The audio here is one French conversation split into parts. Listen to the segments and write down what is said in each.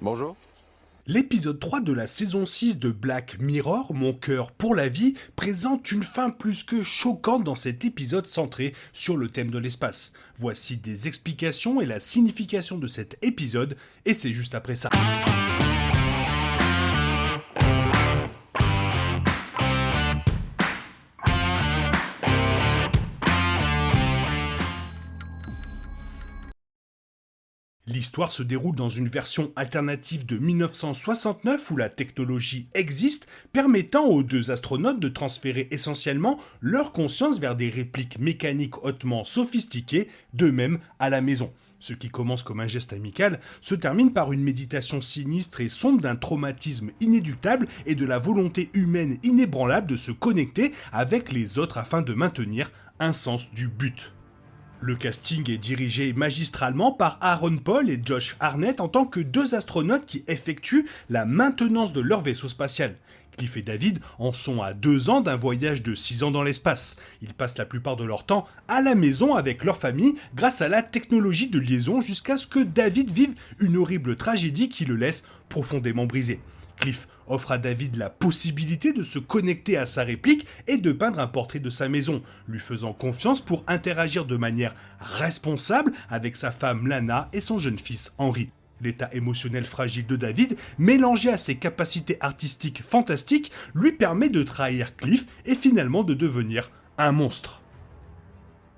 Bonjour. L'épisode 3 de la saison 6 de Black Mirror, Mon cœur pour la vie, présente une fin plus que choquante dans cet épisode centré sur le thème de l'espace. Voici des explications et la signification de cet épisode, et c'est juste après ça. L'histoire se déroule dans une version alternative de 1969 où la technologie existe, permettant aux deux astronautes de transférer essentiellement leur conscience vers des répliques mécaniques hautement sophistiquées, d'eux-mêmes à la maison. Ce qui commence comme un geste amical se termine par une méditation sinistre et sombre d'un traumatisme inéluctable et de la volonté humaine inébranlable de se connecter avec les autres afin de maintenir un sens du but. Le casting est dirigé magistralement par Aaron Paul et Josh Hartnett en tant que deux astronautes qui effectuent la maintenance de leur vaisseau spatial. Cliff et David en sont à 2 ans d'un voyage de 6 ans dans l'espace. Ils passent la plupart de leur temps à la maison avec leur famille grâce à la technologie de liaison jusqu'à ce que David vive une horrible tragédie qui le laisse profondément brisé. Cliff offre à David la possibilité de se connecter à sa réplique et de peindre un portrait de sa maison, lui faisant confiance pour interagir de manière responsable avec sa femme Lana et son jeune fils Henry. L'état émotionnel fragile de David, mélangé à ses capacités artistiques fantastiques, lui permet de trahir Cliff et finalement de devenir un monstre.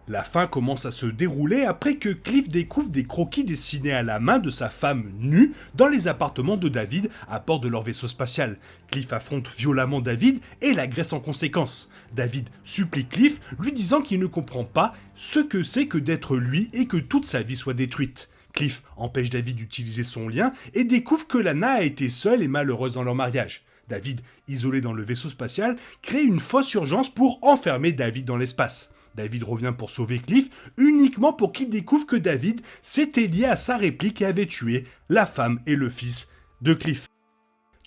La fin commence à se dérouler après que Cliff découvre des croquis dessinés à la main de sa femme nue dans les appartements de David à bord de leur vaisseau spatial. Cliff affronte violemment David et l'agresse en conséquence. David supplie Cliff, lui disant qu'il ne comprend pas ce que c'est que d'être lui et que toute sa vie soit détruite. Cliff empêche David d'utiliser son lien et découvre que Lana a été seule et malheureuse dans leur mariage. David, isolé dans le vaisseau spatial, crée une fausse urgence pour enfermer David dans l'espace. David revient pour sauver Cliff, uniquement pour qu'il découvre que David s'était lié à sa réplique et avait tué la femme et le fils de Cliff.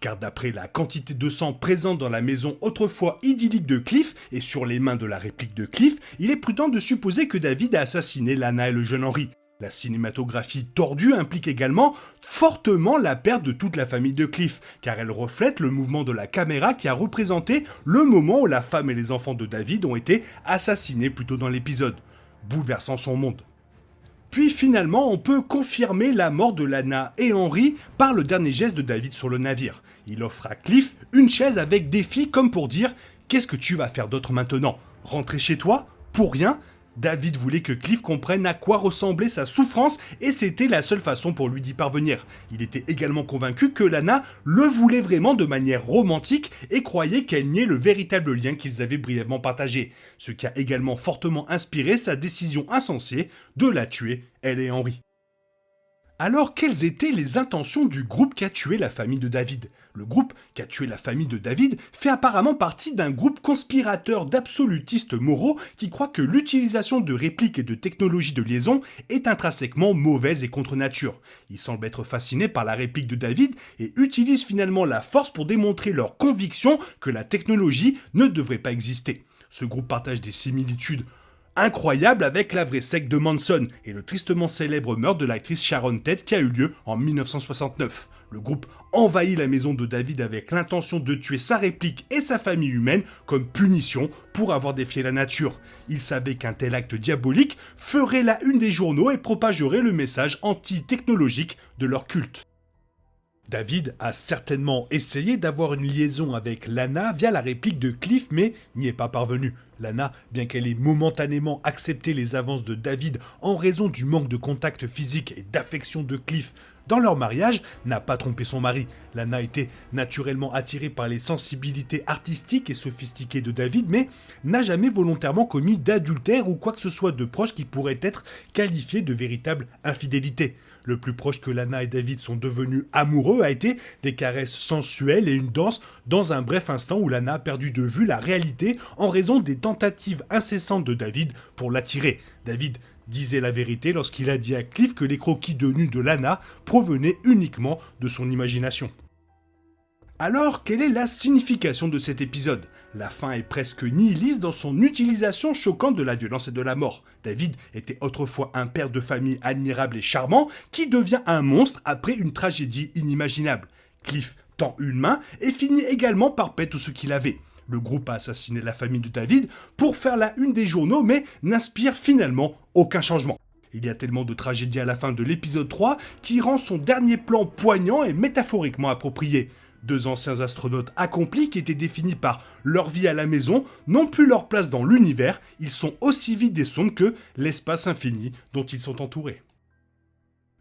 Car d'après la quantité de sang présente dans la maison autrefois idyllique de Cliff et sur les mains de la réplique de Cliff, il est prudent de supposer que David a assassiné Lana et le jeune Henry. La cinématographie tordue implique également fortement la perte de toute la famille de Cliff, car elle reflète le mouvement de la caméra qui a représenté le moment où la femme et les enfants de David ont été assassinés plus tôt dans l'épisode, bouleversant son monde. Puis finalement, on peut confirmer la mort de Lana et Henry par le dernier geste de David sur le navire. Il offre à Cliff une chaise avec défi comme pour dire « Qu'est-ce que tu vas faire d'autre maintenant ? Rentrer chez toi ? Pour rien ?» David voulait que Cliff comprenne à quoi ressemblait sa souffrance et c'était la seule façon pour lui d'y parvenir. Il était également convaincu que Lana le voulait vraiment de manière romantique et croyait qu'elle niait le véritable lien qu'ils avaient brièvement partagé, ce qui a également fortement inspiré sa décision insensée de la tuer, elle et Henry. Alors, quelles étaient les intentions du groupe qui a tué la famille de David ? Le groupe qui a tué la famille de David fait apparemment partie d'un groupe conspirateur d'absolutistes moraux qui croient que l'utilisation de répliques et de technologies de liaison est intrinsèquement mauvaise et contre nature. Ils semblent être fascinés par la réplique de David et utilisent finalement la force pour démontrer leur conviction que la technologie ne devrait pas exister. Ce groupe partage des similitudes incroyable avec la vraie secte de Manson et le tristement célèbre meurtre de l'actrice Sharon Tate qui a eu lieu en 1969. Le groupe envahit la maison de David avec l'intention de tuer sa réplique et sa famille humaine comme punition pour avoir défié la nature. Ils savaient qu'un tel acte diabolique ferait la une des journaux et propagerait le message anti-technologique de leur culte. David a certainement essayé d'avoir une liaison avec Lana via la réplique de Cliff, mais n'y est pas parvenu. Lana, bien qu'elle ait momentanément accepté les avances de David en raison du manque de contact physique et d'affection de Cliff dans leur mariage, n'a pas trompé son mari. Lana était naturellement attirée par les sensibilités artistiques et sophistiquées de David, mais n'a jamais volontairement commis d'adultère ou quoi que ce soit de proche qui pourrait être qualifié de véritable infidélité. Le plus proche que Lana et David sont devenus amoureux a été des caresses sensuelles et une danse dans un bref instant où Lana a perdu de vue la réalité en raison des tentatives incessantes de David pour l'attirer. David disait la vérité lorsqu'il a dit à Cliff que les croquis de nu de Lana provenaient uniquement de son imagination. Alors, quelle est la signification de cet épisode ? La fin est presque nihiliste dans son utilisation choquante de la violence et de la mort. David était autrefois un père de famille admirable et charmant qui devient un monstre après une tragédie inimaginable. Cliff tend une main et finit également par perdre tout ce qu'il avait. Le groupe a assassiné la famille de David pour faire la une des journaux mais n'inspire finalement aucun changement. Il y a tellement de tragédies à la fin de l'épisode 3 qui rend son dernier plan poignant et métaphoriquement approprié. 2 anciens astronautes accomplis qui étaient définis par leur vie à la maison n'ont plus leur place dans l'univers, ils sont aussi vides et sombres que l'espace infini dont ils sont entourés.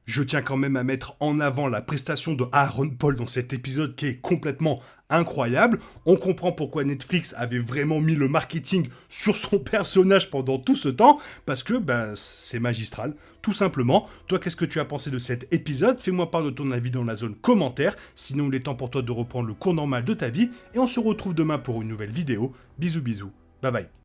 Je tiens quand même à mettre en avant la prestation de Aaron Paul dans cet épisode qui est complètement incroyable. On comprend pourquoi Netflix avait vraiment mis le marketing sur son personnage pendant tout ce temps, parce que c'est magistral, tout simplement. Toi, qu'est-ce que tu as pensé de cet épisode? Fais-moi part de ton avis dans la zone commentaire, sinon il est temps pour toi de reprendre le cours normal de ta vie, et on se retrouve demain pour une nouvelle vidéo. Bisous bisous, bye bye.